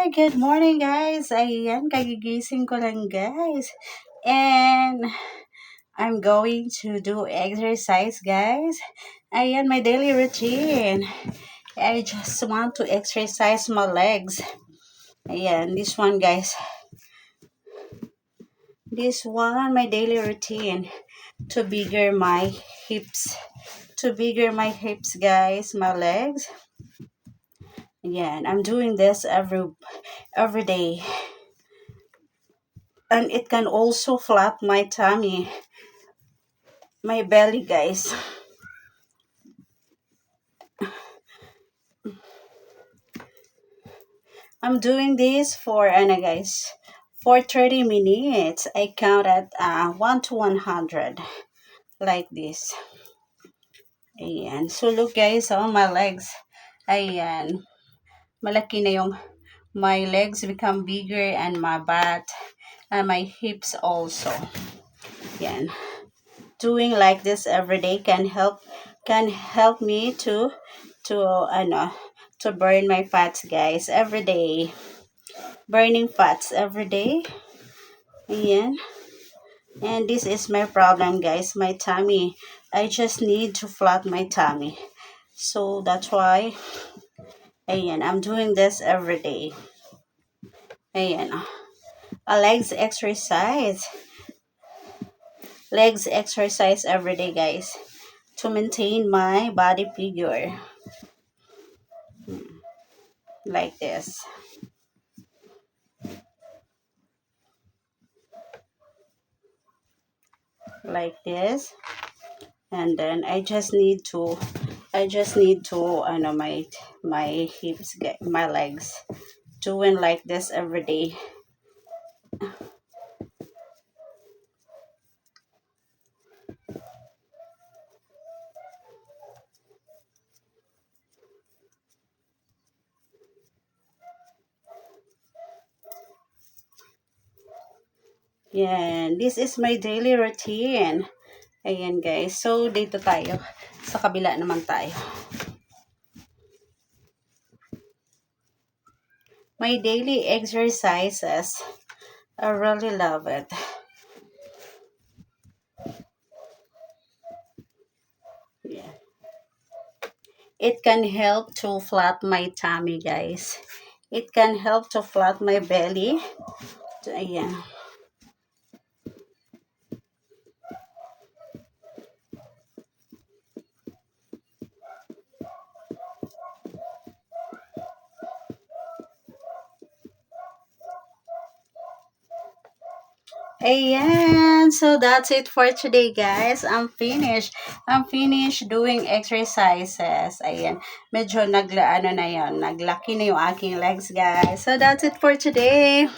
Good morning guys. Ayan, kagigising ko lang guys. And I'm going to do exercise guys. Ayan, my daily routine. I just want to exercise my legs. Ayan, this one guys. This one, my daily routine. To bigger my hips. To bigger my hips guys, my legs. Ayan, I'm doing this every day. And it can also flat my tummy, my belly guys. I'm doing this for guys, for 30 minutes. I count at 1 to 100 like this. Ayan. So look guys on my legs. Ayan. Malaki na yung my legs become bigger and my butt and my hips also. Ayan. Doing like this every day can help me to burn my fats guys every day. Burning fats every day. Ayan. And this is my problem guys, my tummy. I just need to flat my tummy. So that's why, ayan, I'm doing this every day. Ayan. A legs exercise. Legs exercise every day guys. To maintain my body figure. Like this. Like this. And then I just need to my hips, my legs, doing like this every day. Yan, this is my daily routine. Ayan guys, so dito tayo, sa kabila naman tayo. My daily exercises, I really love it. Yeah. It can help to flat my tummy guys. It can help to flat my belly. Ayan. Ayan, so that's it for today guys. I'm finished. I'm finished doing exercises. Ayan, medyo naglaki na yung aking legs guys. So that's it for today.